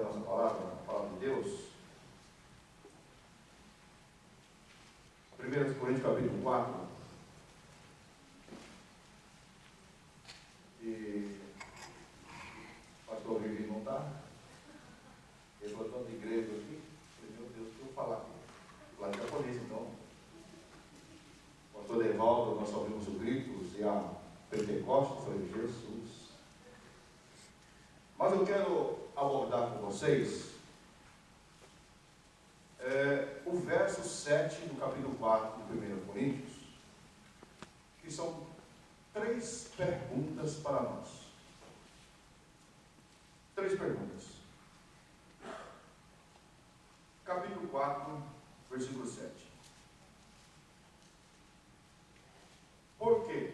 nossa palavra, a palavra de Deus. 1 Coríntios capítulo 4. E o pastor Vivi não está. Ele botou de grego aqui. Eu falei, meu Deus, o que eu vou falar? Lá em japonês, então. O pastor Evaldo, nós ouvimos os gritos e a Pentecostes. Eu falei, Jesus. Mas eu quero abordar com vocês o verso 7 do capítulo 4 de 1 Coríntios, que são 3 perguntas para nós. 3 perguntas. Capítulo 4, versículo 7. Por quê?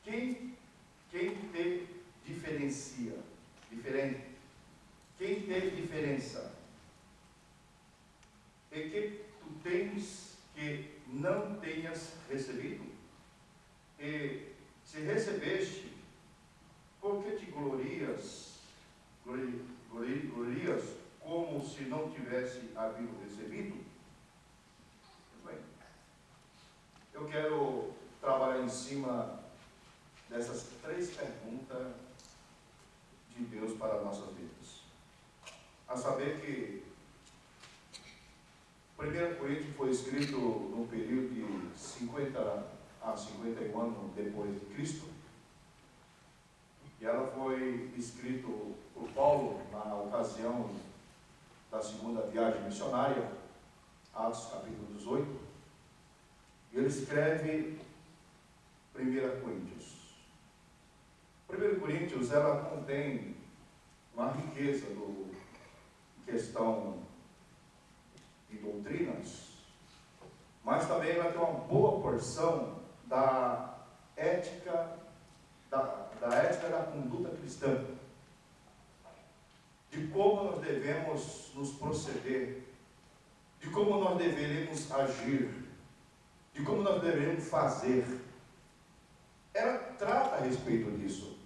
Quem te diferencia? Diferente. Quem tem diferença? E que tu tens que não tenhas recebido? E se recebeste, por que te glorias como se não tivesse havido recebido? Muito bem. Eu quero trabalhar em cima dessas 3 perguntas de Deus para as nossas vidas. A saber que 1 Coríntios foi escrito no período de 50 a 51 anos depois de Cristo. E ela foi escrita por Paulo na ocasião da segunda viagem missionária, Atos capítulo 18. E ele escreve 1 Coríntios. 1 Coríntios, ela contém uma riqueza em questão de doutrinas, mas também ela tem uma boa porção da ética, da ética da conduta cristã, de como nós devemos nos proceder, de como nós deveremos agir, de como nós devemos fazer. Ela trata a respeito disso.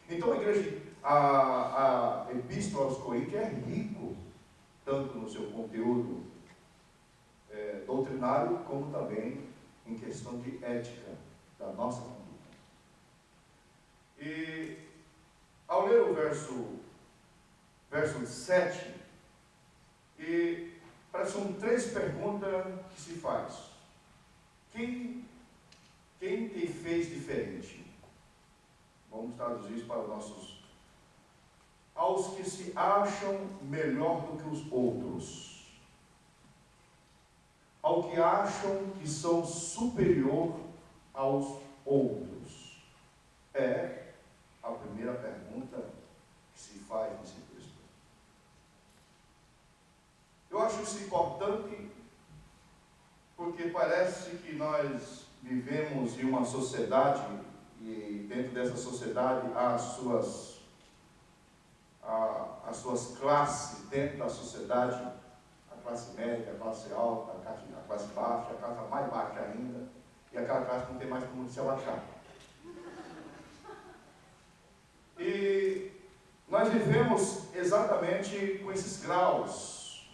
Então a igreja, a Epístola aos Coríntios é rico, tanto no seu conteúdo doutrinário, como também em questão de ética da nossa conduta. E ao ler o verso 7, são 3 perguntas que se faz. Quem te fez diferente? Vamos traduzir isso para os nossos. Aos que se acham melhor do que os outros. Ao que acham que são superior aos outros. É a primeira pergunta que se faz nesse texto. Eu acho isso importante porque parece que nós vivemos em uma sociedade e dentro dessa sociedade há as suas classes dentro da sociedade, a classe média, a classe alta, a classe baixa, a classe mais baixa ainda, e aquela classe que não tem mais como se abaixar. E nós vivemos exatamente com esses graus.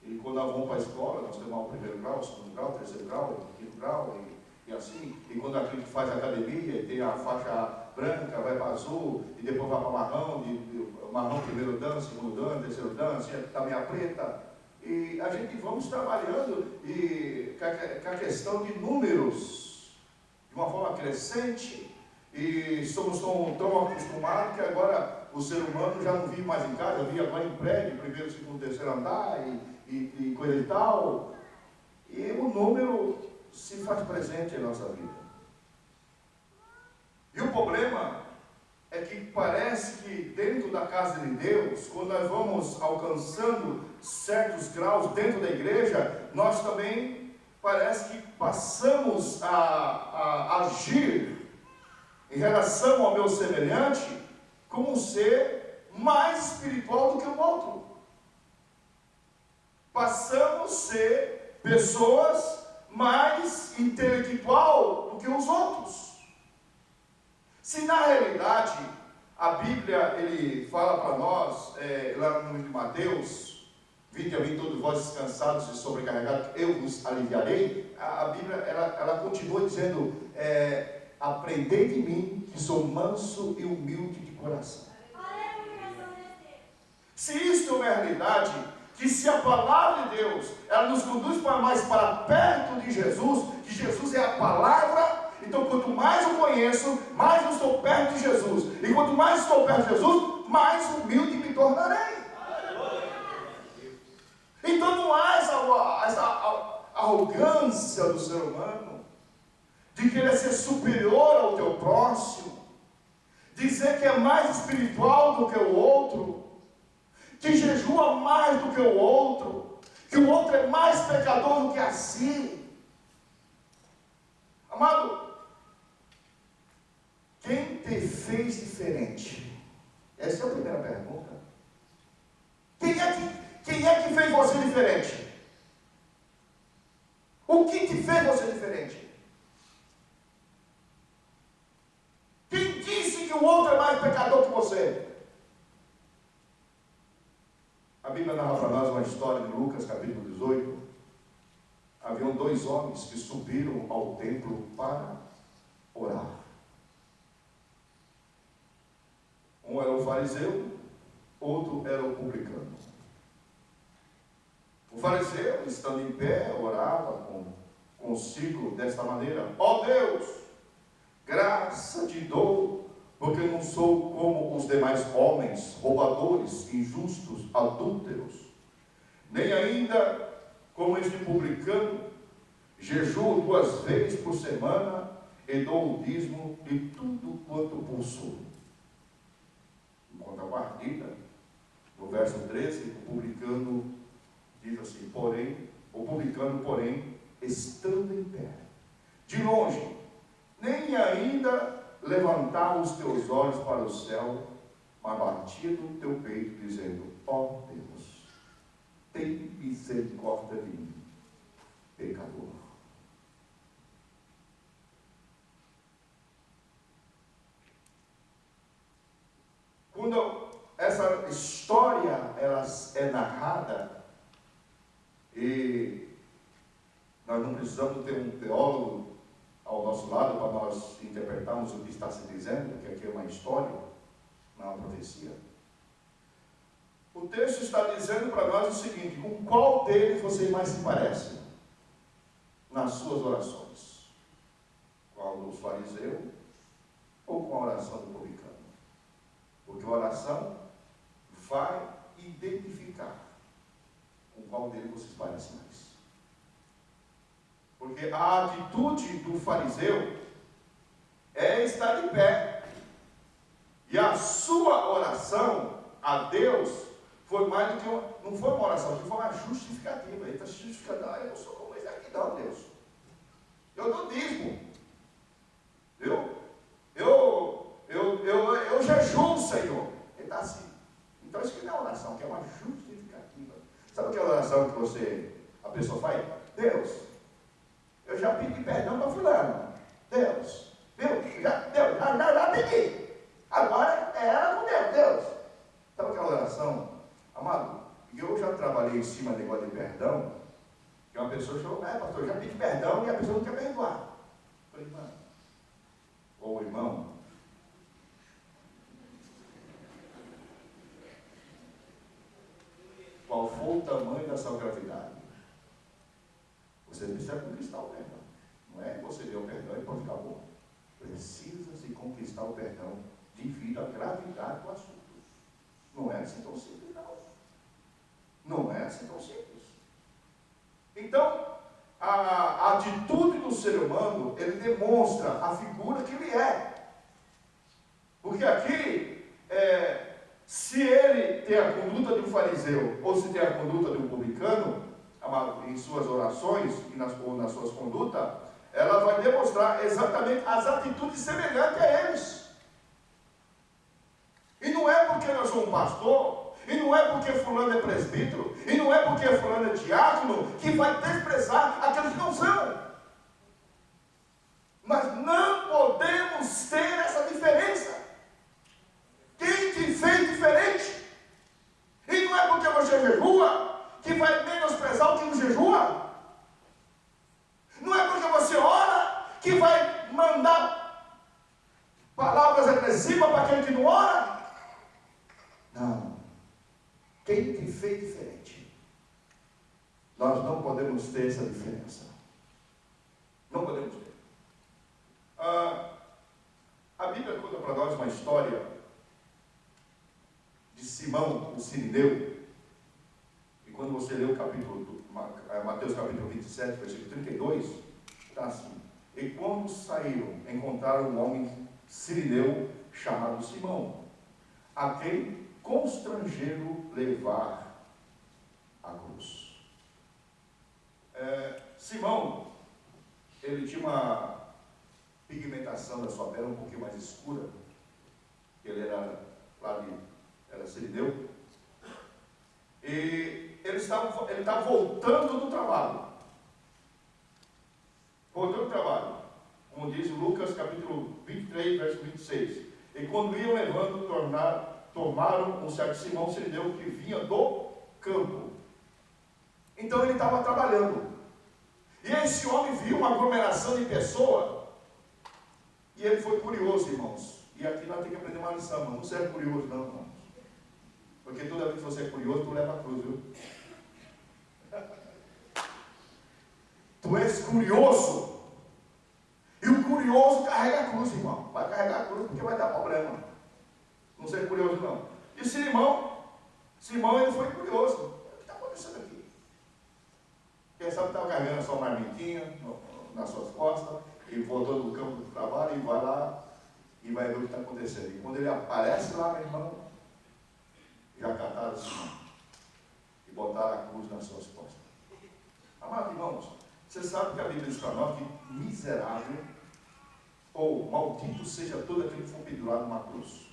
E quando nós vamos para a escola, nós temos o primeiro grau, o segundo grau, o terceiro grau, o quinto grau, e assim. E quando a gente faz academia, tem a faixa branca, vai para azul, e depois vai para marrom, marrom primeiro dan, segundo dan, terceiro dan, também a preta. E a gente vamos trabalhando com a questão de números, de uma forma crescente, e estamos tão acostumados que agora o ser humano já não vive mais em casa, vive agora em prédio, primeiro, segundo, terceiro andar, e coisa e tal. E o número se faz presente em nossa vida. E o problema é que parece que dentro da casa de Deus, quando nós vamos alcançando certos graus dentro da igreja, nós também parece que passamos a agir em relação ao meu semelhante como um ser mais espiritual do que o outro. Passamos a ser pessoas mais intelectual do que os outros. Se na realidade A Bíblia, ele fala para nós, lá no livro de Mateus, vinde a mim todos vós descansados e sobrecarregados, eu vos aliviarei. A Bíblia, ela continua dizendo, aprendei de mim, que sou manso e humilde de coração. Se isto é uma realidade, que se a palavra de Deus, ela nos conduz mais para perto de Jesus, que Jesus é a palavra, então quanto mais eu conheço, mais eu estou perto de Jesus, e quanto mais estou perto de Jesus, mais humilde me tornarei. Então não há essa arrogância do ser humano, de querer ser superior ao teu próximo, dizer que é mais espiritual do que o outro, que jejua mais do que o outro, que o outro é mais pecador do que a si. Amado, quem te fez diferente? Essa é a primeira pergunta. Quem é que fez você diferente? O que te fez você diferente? Quem disse que o outro é mais pecador que você? A Bíblia narra para nós uma história de Lucas, capítulo 18. Haviam 2 homens que subiram ao templo para orar. Um era o fariseu, outro era o publicano. O fariseu, estando em pé, orava consigo desta maneira: ó Deus, graça te dou, porque não sou como os demais homens, roubadores, injustos, adúlteros, nem ainda como este publicano. Jejuo 2 vezes por semana e dou o dízimo de tudo quanto possuo. Em contrapartida, no verso 13, o publicano diz assim: o publicano, porém, estando em pé, de longe, nem ainda levantava os teus olhos para o céu, mas batia no teu peito, dizendo: ó Deus, tem misericórdia de mim, pecador. Quando essa história ela é narrada, e nós não precisamos ter um teólogo ao nosso lado para nós interpretarmos o que está se dizendo, que aqui é uma história, não é uma profecia. O texto está dizendo para nós o seguinte: com qual deles vocês mais se parecem nas suas orações? Com a do fariseu ou com a oração do publicano? Porque a oração vai identificar com qual deles vocês parecem mais. Porque a atitude do fariseu é estar de pé, e a sua oração a Deus foi mais do que não foi uma oração, foi uma justificativa. Ele está se justificando: eu não sou como esse aqui não, Deus, eu dou dízimo, eu jejuo, Senhor. Ele está assim. Então isso aqui não é oração, que é uma justificativa. Sabe o que é a oração que a pessoa faz? Deus, eu já pedi perdão para fulano. Deus, já pedi. Agora é ela com Deus. Sabe aquela oração? Amado, eu já trabalhei em cima do negócio de perdão, que uma pessoa chegou: pastor, eu já pedi perdão e a pessoa não quer perdoar. Eu falei: mano, ou irmão, qual for o tamanho da sua gravidade, você precisa conquistar o perdão. Não é que você dê o perdão e pode ficar bom. Precisa se conquistar o perdão devido à gravidade do assunto. Não é assim tão simples, não. Não é assim tão simples. Então, a atitude do ser humano, ele demonstra a figura que ele é. Porque aqui, se ele tem a conduta de um fariseu, ou se tem a conduta de um publicano, em suas orações ou nas suas condutas, ela vai demonstrar exatamente as atitudes semelhantes a eles. E não é porque nós somos pastor, e não é porque fulano é presbítero, e não é porque fulano é diácono, que vai desprezar aqueles que não são. Mas não podemos ter essa diferença. quem te fez diferente? Nós não podemos ter essa diferença. Não podemos ter. A Bíblia conta para nós uma história de Simão, o Sirineu. E quando você lê o capítulo, Mateus capítulo 27, versículo 32, está assim: e quando saíram, encontraram um homem sirineu chamado Simão, a quem constrangeram levar a cruz. Simão, ele tinha uma pigmentação da sua pele um pouquinho mais escura. Ele era sirineu. E ele estava voltando do trabalho. Como diz Lucas capítulo 23, verso 26. E quando iam levando, tomaram um certo Simão sirineu que vinha do campo. Então ele estava trabalhando. E esse homem viu uma aglomeração de pessoas. E ele foi curioso, irmãos. E aqui nós temos que aprender uma lição, irmão. Não seja curioso, não, irmãos. Porque toda vez que você é curioso, tu leva a cruz, viu? Tu és curioso. E o curioso carrega a cruz, irmão. Vai carregar a cruz porque vai dar problema. Não seja curioso, não. E Simão, ele foi curioso. O que está acontecendo aqui? Quem sabe estava carregando a sua marmitinha nas suas costas, e voltou do campo do trabalho, e vai lá, e vai ver o que está acontecendo. E quando ele aparece lá, meu irmão, já cataram Simão, e botaram a cruz nas suas costas. Amados irmãos, você sabe que a Bíblia diz para nós que miserável, ou maldito seja todo aquele que for pendurado numa cruz.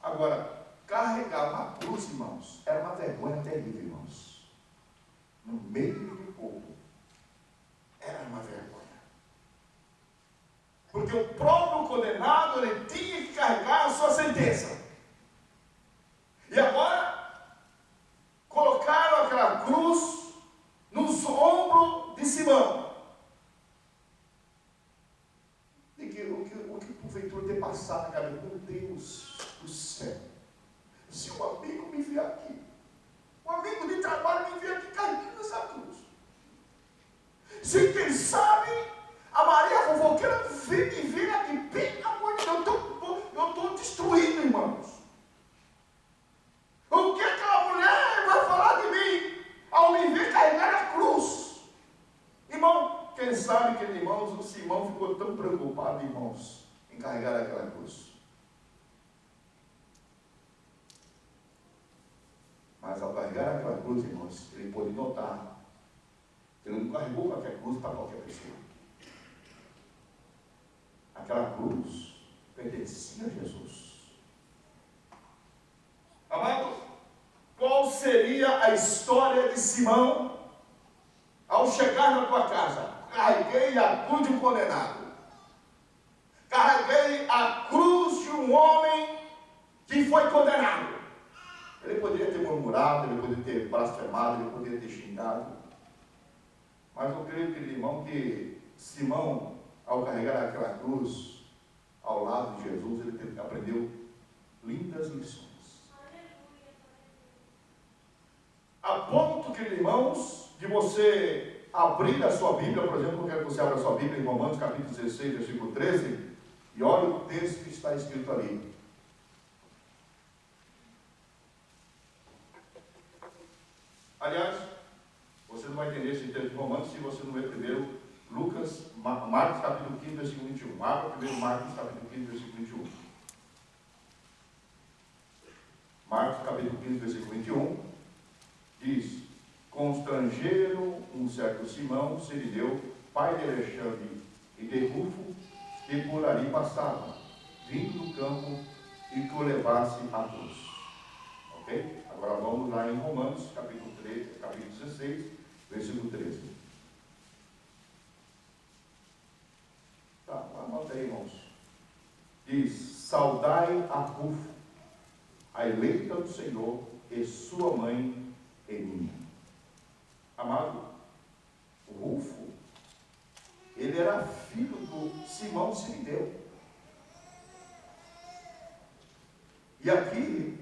Agora, carregar uma cruz, irmãos, era uma vergonha terrível, irmãos. No meio do povo, era uma vergonha. Porque o próprio condenado, ele tinha que carregar a sua sentença. E agora, colocaram aquela cruz nos ombros de Simão. E o que porventura ter passado na cabeça, meu Deus do céu, se um amigo me vier aqui, um amigo de trabalho me vier aqui carregando essa cruz, se quem sabe a Maria fofoqueira me vir aqui, pelo amor de Deus, eu estou destruído, irmãos. O que aquela mulher vai falar de mim ao me ver carregar a cruz? Irmão, quem sabe que, irmãos, o Simão ficou tão preocupado, irmãos, em carregar aquela cruz. Mas ao carregar aquela cruz, irmãos, ele pôde notar que ele não carregou qualquer cruz para qualquer pessoa. Aquela cruz pertencia a Jesus. Amado, qual seria a história de Simão ao chegar na tua casa? Carreguei a cruz de um condenado. Carreguei a cruz de um homem que foi condenado. Ele poderia ter murmurado, ele poderia ter blasfemado, ele poderia ter xingado. Mas eu creio, querido irmão, que Simão, ao carregar aquela cruz ao lado de Jesus, ele aprendeu lindas lições. A ponto, queridos irmãos, de você abrir a sua Bíblia, por exemplo, eu quero que você abra a sua Bíblia em Romanos capítulo 16, versículo 13, e olhe o texto que está escrito ali. Aliás, você não vai entender esse texto de Romanos se você não ler primeiro Marcos capítulo 15, versículo 21. Abra primeiro Marcos capítulo 15, versículo 21. Marcos capítulo 15, versículo 21, diz: constrangeram um certo Simão sirineu, pai de Alexandre e de Rufo, que por ali passava, vindo do campo, e que o levasse à cruz. Ok? Agora vamos lá em Romanos capítulo 16, versículo 13. Tá, anota aí, irmãos. Diz: saudai a Rufo, a eleita do Senhor, e sua mãe Emília. Amado, o Rufo, ele era filho do Simão Sirineu. E aqui,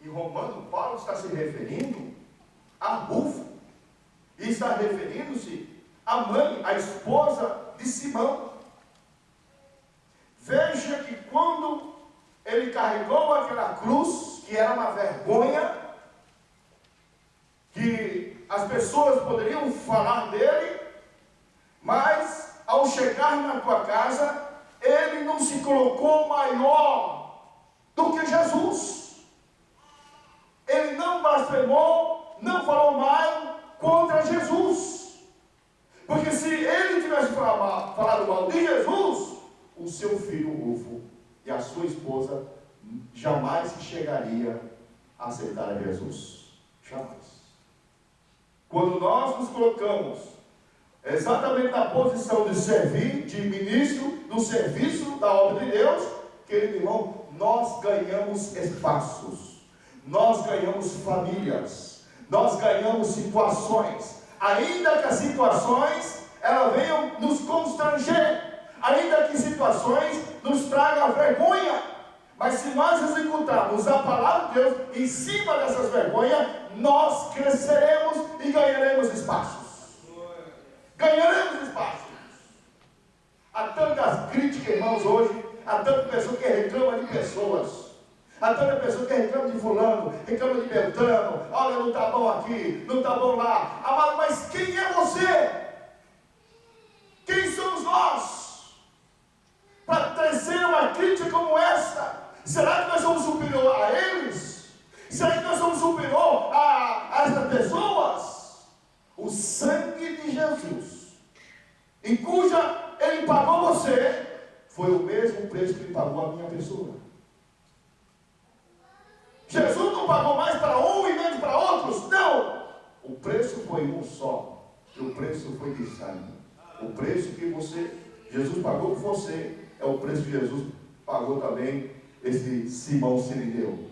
em Romanos, Paulo está se referindo a Rufo, e está referindo-se à mãe, à esposa de Simão. Veja que quando ele carregou aquela cruz, que era uma vergonha, que as pessoas poderiam falar dele, mas ao chegar na tua casa, ele não se colocou maior do que Jesus. Ele não blasfemou, não falou mal contra Jesus. Porque se ele tivesse falado mal de Jesus, o seu filho Rufo e a sua esposa jamais chegaria a aceitar Jesus. Jamais. Quando nós nos colocamos exatamente na posição de servir, de ministro, no serviço da obra de Deus, querido irmão, nós ganhamos espaços, nós ganhamos famílias, nós ganhamos situações, ainda que as situações elas venham nos constranger, ainda que situações nos tragam vergonha, mas se nós executarmos a palavra de Deus em cima dessas vergonhas, nós cresceremos e ganharemos espaços. Ganharemos espaços. Há tantas críticas, irmãos, hoje, há tanta pessoa que reclama de pessoas, há tanta pessoa que reclama de fulano, reclama de Beltrano, olha, não está bom aqui, não está bom lá. Amado, mas quem é você? Quem somos nós para tecer uma crítica como esta? Será que nós somos superior a eles? Será que nós somos superior a essas pessoas? O sangue de Jesus, em cuja ele pagou você, foi o mesmo preço que ele pagou a minha pessoa. Jesus não pagou mais para um e menos para outros, não. O preço foi um só, e o preço foi de sangue. O preço que Jesus pagou por você, é o preço que Jesus pagou também, esse Simão Sirineu.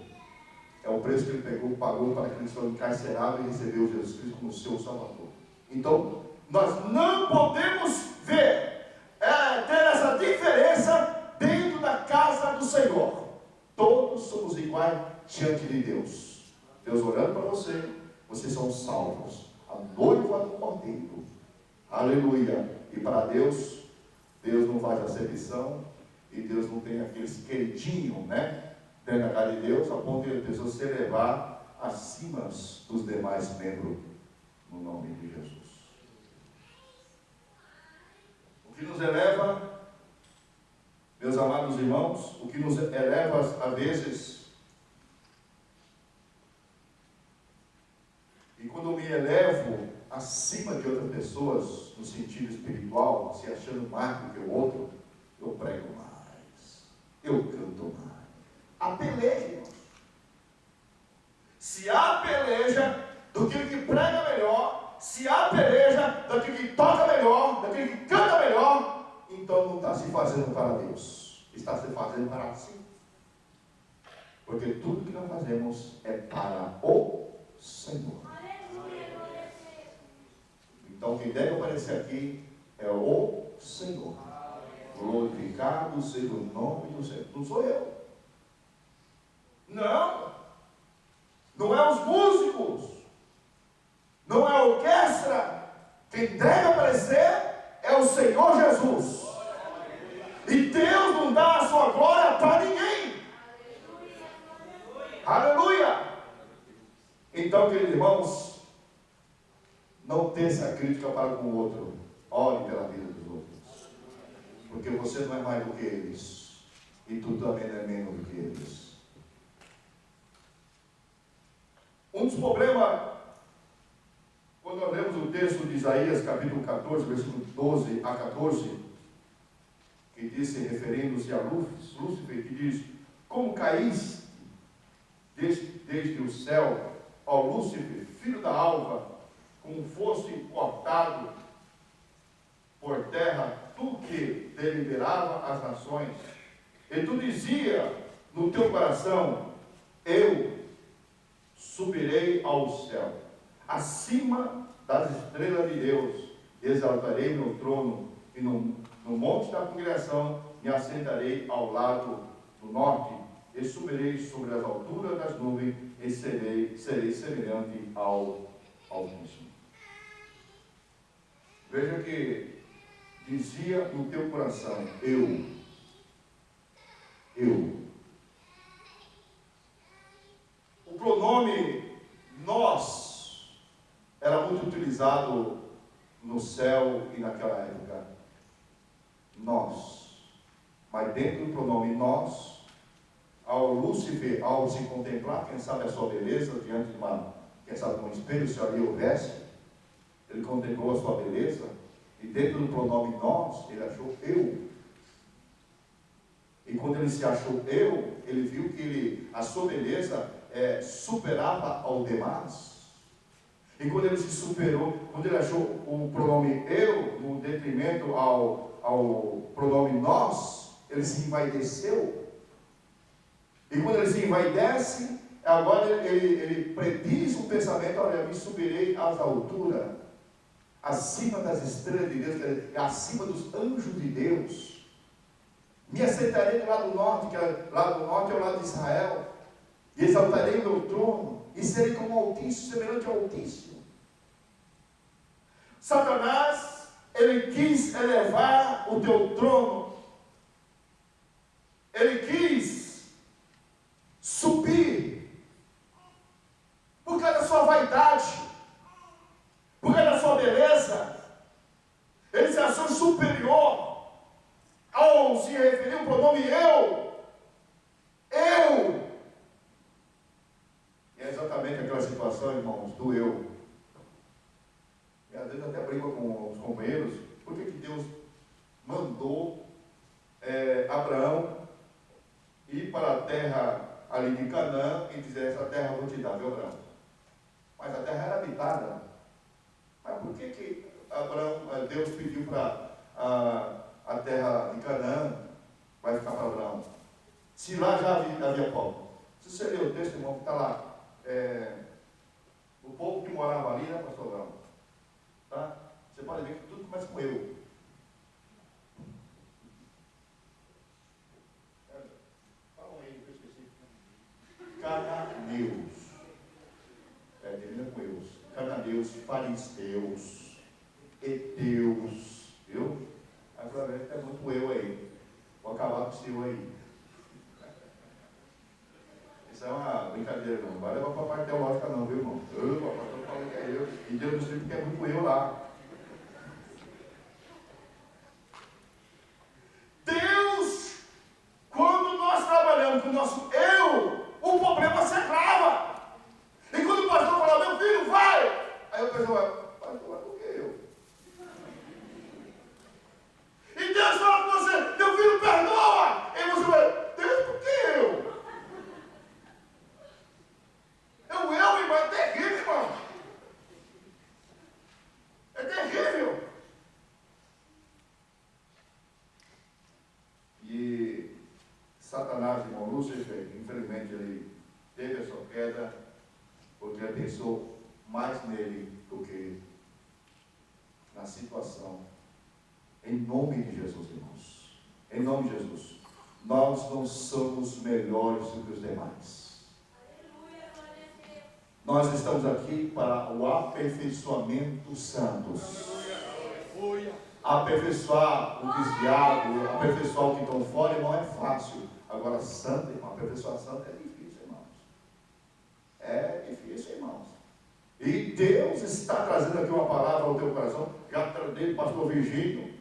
É o preço que ele pagou para aqueles que foram encarcerados e recebeu Jesus Cristo como seu Salvador. Então, nós não podemos ter essa diferença dentro da casa do Senhor. Todos somos iguais diante de Deus. Deus olhando para você, vocês são salvos. A noiva do Cordeiro. Aleluia. E para Deus, Deus não faz acepção, e Deus não tem aqueles queridinhos, né? Dentro da casa de Deus, a ponto de a pessoa se elevar acima dos demais membros, no nome de Jesus. O que nos eleva, meus amados irmãos, o que nos eleva às vezes, e quando eu me elevo acima de outras pessoas, no sentido espiritual, se achando mais do que o outro, eu prego mais, eu canto mais. A peleja, irmãos. Se há peleja daquele que prega melhor, se há peleja daquele que toca melhor, daquele que canta melhor, então não está se fazendo para Deus, está se fazendo para si. Porque tudo que nós fazemos é para o Senhor. Então quem deve aparecer aqui é o Senhor. Glorificado seja o nome do Senhor. Não sou eu. Não é os músicos, não é a orquestra. Quem deve aparecer é o Senhor Jesus. E Deus não dá a sua glória para ninguém. Aleluia. Então, queridos irmãos, não teça crítica para com o outro. Ore pela vida dos outros, porque você não é mais do que eles, e tu também não é menos do que eles. Um dos problemas, quando nós lemos o texto de Isaías, capítulo 14, versículo 12 a 14, que diz, referindo-se a Lúcifer, que diz: como caíste desde o céu, ó Lúcifer, filho da alva, como foste cortado por terra, tu que deliberava as nações, e tu dizia no teu coração: eu subirei ao céu, acima das estrelas de Deus, exaltarei meu trono, e no monte da congregação me assentarei ao lado do norte, e subirei sobre as alturas das nuvens, e e serei semelhante ao Altíssimo. Veja que dizia no teu coração, eu. O pronome nós era muito utilizado no céu e naquela época. Nós. Mas dentro do pronome nós, ao Lúcifer, ao se contemplar, quem sabe a sua beleza, diante de quem sabe de um espelho, se ali houvesse, ele contemplou a sua beleza, e dentro do pronome nós, ele achou eu. E quando ele se achou eu, ele viu que a sua beleza superava ao demais. E quando ele se superou, quando ele achou o pronome eu, no detrimento ao pronome nós, ele se envaideceu. E quando ele se envaidece, agora ele prediz um pensamento, olha, me subirei às alturas, acima das estrelas de Deus, acima dos anjos de Deus. Me assentarei do lado norte, que é lado norte é o lado de Israel, e exaltarei o meu trono, e serei como o Altíssimo, semelhante ao Altíssimo. Satanás, ele quis elevar o teu trono, ele quis subir, por causa da sua vaidade, por causa da sua beleza. Ele se achou superior ao se referir ao pronome eu. E é exatamente aquela situação, irmãos, do eu. E às vezes até briga com os companheiros, por que Deus mandou Abraão ir para a terra ali de Canaã e dizer, essa terra eu vou te dar, viu, Abraão? Mas a terra era habitada. Mas por que Deus pediu para a terra de Canaã, vai ficar para Abraão? Se lá já havia povo. Se você ler o texto, irmão, que está lá, o povo que morava ali, né, pastor Abraão? Tá? Você pode ver que tudo começa com eu. Falam aí, que eu esqueci. Cananeus. Termina com eus. Cananeus, fariseus, heteus, viu? Agora é muito eu aí. Vou acabar com o seu aí. Isso é uma brincadeira, não. Não vai levar para a parte teológica, não, viu, irmão? O pastor falou que é eu. E Deus nos diz que é muito eu lá. Deus, quando nós trabalhamos com o nosso eu, o problema se agrava. E quando o pastor fala, meu filho, vai! Aí o pessoal vai, pastor, mas por que eu? E Deus fala com você, meu filho, perdoa! E você vai, Deus, por que eu? Irmão, é terrível, irmão. É terrível. E Satanás, irmão, Lúcifer, infelizmente, ele teve a sua queda, porque ele pensou mais nele do que na situação. Em nome de Jesus, irmãos. Em nome de Jesus. Nós não somos melhores do que os demais. Nós estamos aqui para o aperfeiçoamento dos santos. Aperfeiçoar o desviado, aperfeiçoar o que estão fora, irmão, é fácil. Agora, santo, irmão, aperfeiçoar santo é difícil, irmãos. É difícil, irmãos. E Deus está trazendo aqui uma palavra ao teu coração, já desde o pastor Virgínio,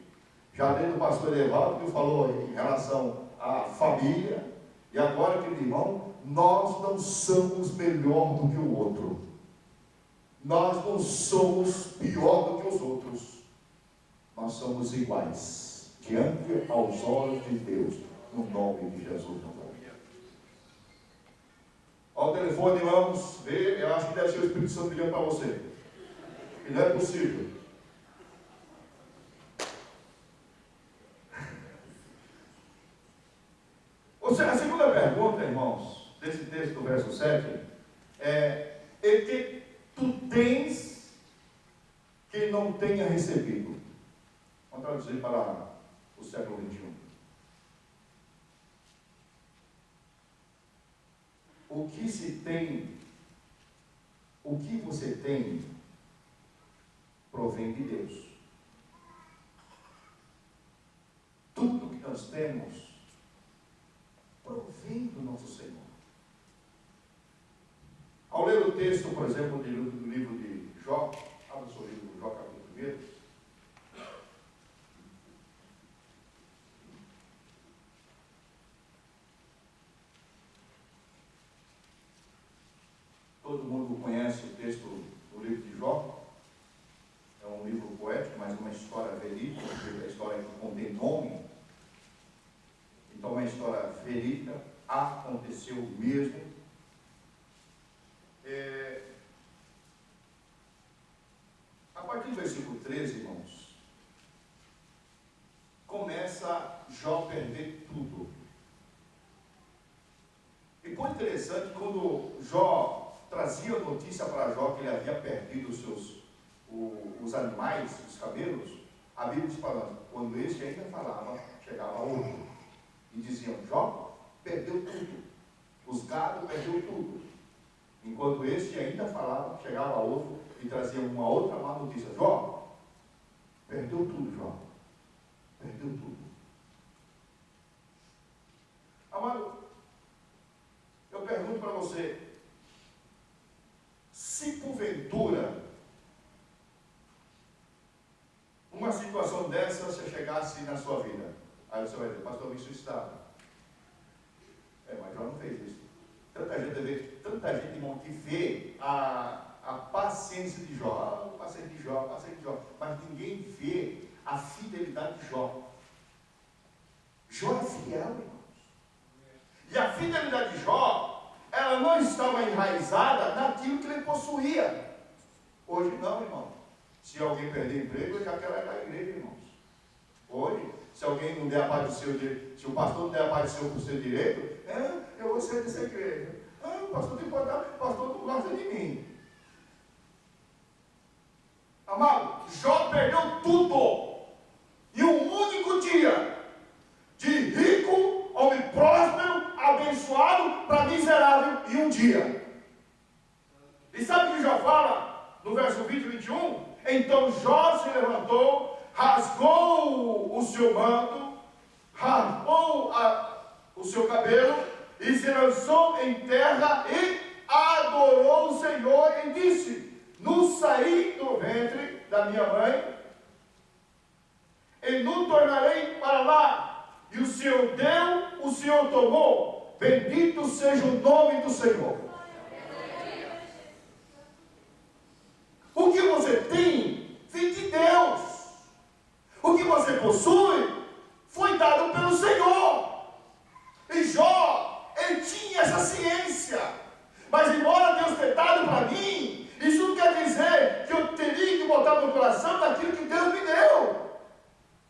já desde o pastor Evaldo, que falou em relação à família. E agora, querido irmão, nós não somos melhor do que o outro. Nós não somos pior do que os outros. Nós somos iguais, diante aos olhos de Deus, no nome de Jesus. Ao telefone, vamos ver, eu acho que deve ser o Espírito Santo ligando para você. E não é possível. A segunda pergunta, irmãos, desse texto do verso 7, é que tu tens que não tenha recebido. Vamos traduzir para o século 21. O que se tem o que você tem provém de Deus. Tudo que nós temos provém do nosso Senhor. Ao ler o texto, por exemplo, do livro de Jó, abra o seu livro de Jó, capítulo 1. Todo mundo conhece o texto do livro de Jó. É um livro poético, mas uma história verídica, porque a história que contém nome. Então, é uma história verídica, aconteceu mesmo. A partir do versículo 13, irmãos, começa Jó a perder tudo. E foi interessante quando Jó trazia notícia para Jó que ele havia perdido os animais, os camelos. A Bíblia diz para nós, quando este ainda falava, chegava outro e diziam: Jó perdeu tudo, os gados perdeu tudo. Enquanto este ainda falava, chegava outro e trazia uma outra má notícia: Jó perdeu tudo, Jó perdeu tudo. Amado, eu pergunto para você, se porventura uma situação dessa você chegasse na sua vida, aí você vai dizer: pastor, me suicidava. Mas Jó não fez isso. Tanta gente, irmão, que vê a paciência de Jó, paciência de Jó, mas ninguém vê a fidelidade de Jó. Jó é fiel, irmãos. E a fidelidade de Jó, ela não estava enraizada naquilo que ele possuía. Hoje não, irmão. Se alguém perder emprego, ele já quer levar a igreja, irmãos. Hoje, se alguém não der a parte do seu direito, se o pastor não der a parte do seu direito, eu vou sair dessa igreja. O pastor tem que botar, o pastor não gosta de mim. Amado, Jó perdeu tudo. E um único dia, de rico, homem próspero, abençoado, para miserável, em um dia. E sabe o que Jó fala? No verso 20 e 21? Então Jó se levantou, rasgou o seu manto, raspou o seu cabelo, e se lançou em terra e adorou o Senhor e disse: no saí do ventre da minha mãe, e não tornarei para lá, e o Senhor deu, o Senhor tomou, bendito seja o nome do Senhor. O que você tem vem de Deus. O que você possui foi dado pelo Senhor. E Jó, ele tinha essa ciência. Mas embora Deus tenha dado para mim, isso não quer dizer que eu teria que botar no coração daquilo que Deus me deu.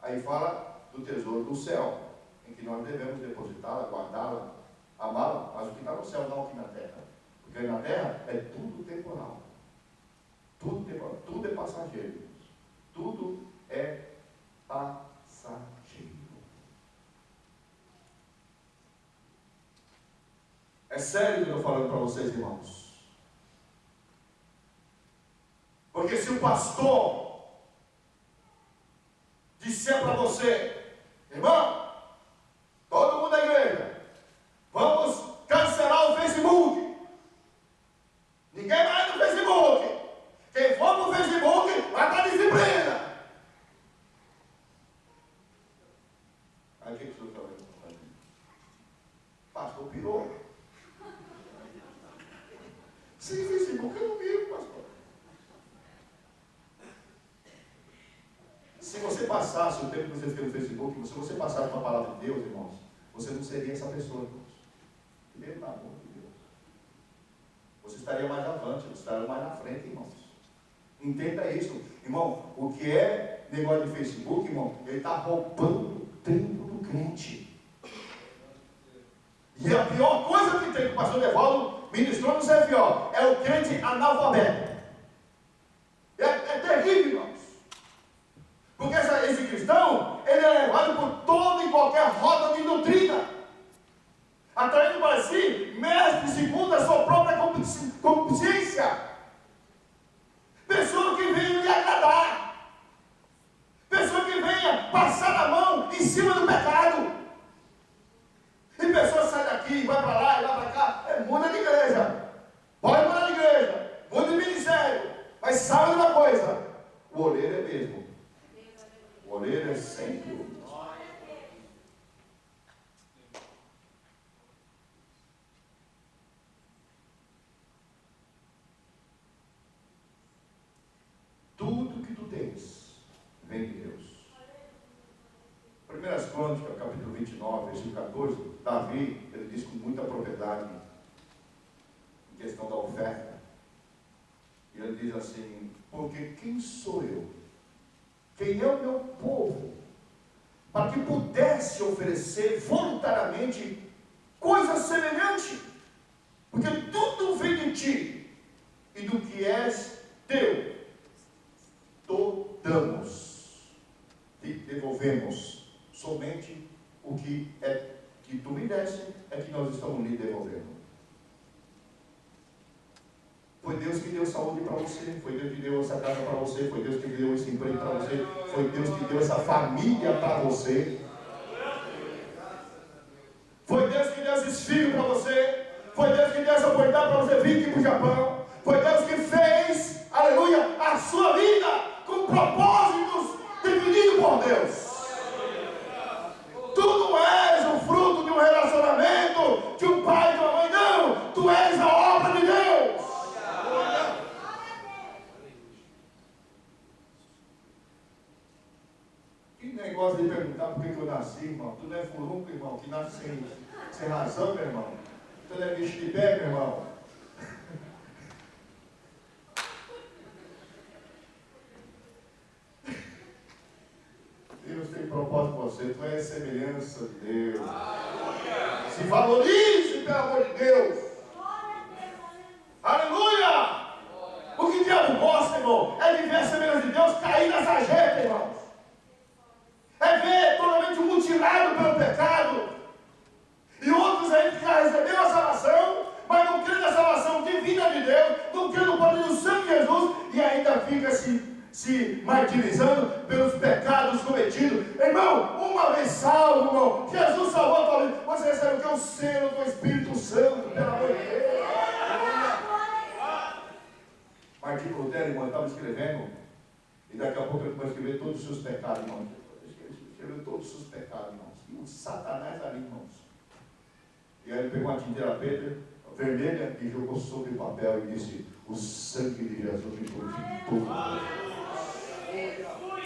Aí fala do tesouro do céu, em que nós devemos depositá-la, guardá-la, amá-la, mas o que está no céu não aqui na terra. Porque aí na terra é tudo temporal. Tudo temporal, tudo é passageiro. Tudo é passageiro. É sério que eu estou falando para vocês, irmãos. Porque se o pastor disser para você: irmão, todo mundo da igreja, vamos cancelar o Facebook. Ninguém mais no Facebook. Quem for para o Facebook vai estar disciplina. Aí o que o senhor está fazendo? Pastor pirou. Sem Facebook eu não vivo, pastor. Se você passasse o tempo que você fica no Facebook, se você passasse uma palavra de Deus, irmãos, você não seria essa pessoa, irmãos. Pelo amor de Deus. Você estaria mais avante, você estaria mais na frente, irmãos. Entenda isso, irmão. O que é negócio de Facebook, irmão, ele está roubando o tempo do crente. E a pior coisa que tem, que o pastor Devaldo ministrou no CFO, é o crente analfabeto. É terrível, irmãos. Porque esse cristão, ele é levado por toda e qualquer roda de doutrina, atraindo para si mestre segundo a sua própria consciência. coisa, o oleiro é mesmo. O oleiro é sempre o mesmo. Tudo que tu tens vem de Deus. 1 Crônicas, capítulo 29, versículo 14, Davi, ele diz com muita propriedade, em questão da oferta, e ele diz assim: porque quem sou eu? Quem é o meu povo? Para que pudesse oferecer voluntariamente coisa semelhante, porque tudo vem de ti, e do que és teu, damos, te devolvemos. Somente o que é que tu me deste é que nós estamos lhe devolvendo. Foi Deus que deu saúde para você, foi Deus que deu essa casa para você, foi Deus que deu esse emprego para você, foi Deus que deu essa família para você, foi Deus que deu esses filhos para você, foi Deus que deu essa oportunidade para você vir aqui para o Japão, foi Deus que fez, aleluia, a sua vida com propósitos definidos por Deus. Tu não és o fruto de um relacionamento de um pai e de uma mãe, não. Tu és a obra de Deus. Que negócio de perguntar por que eu nasci, irmão. Tu não é furunco, irmão, que nasce sem razão, meu irmão. Tu não é bicho de pé, meu irmão. Deus tem propósito com você, tu és semelhança de Deus. Se valorize, pelo amor de Deus. Aleluia! O que o diabo gosta, irmão, é viver a semelhança de Deus, cair na sarjeta, irmãos. É ver totalmente mutilado pelo pecado. E outros aí que receberam a salvação, mas não crê na salvação divina de Deus, não crê no poder do sangue de Jesus, e ainda fica se martirizando pelos pecados cometidos. Irmão, uma vez salvo, irmão, Jesus salvou a tua vida. Você recebe o que? O selo do Espírito Santo, pelo amor de Deus. Martinho Lutero, irmão, estava escrevendo, e daqui a pouco ele vai escrever todos os seus pecados, irmão. Ele escreveu todos os seus pecados, irmãos. E o Satanás ali, irmãos. E aí ele pegou uma tinteira preta, vermelha, e jogou sobre o papel e disse: o sangue de Jesus me purificou.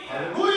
Aleluia!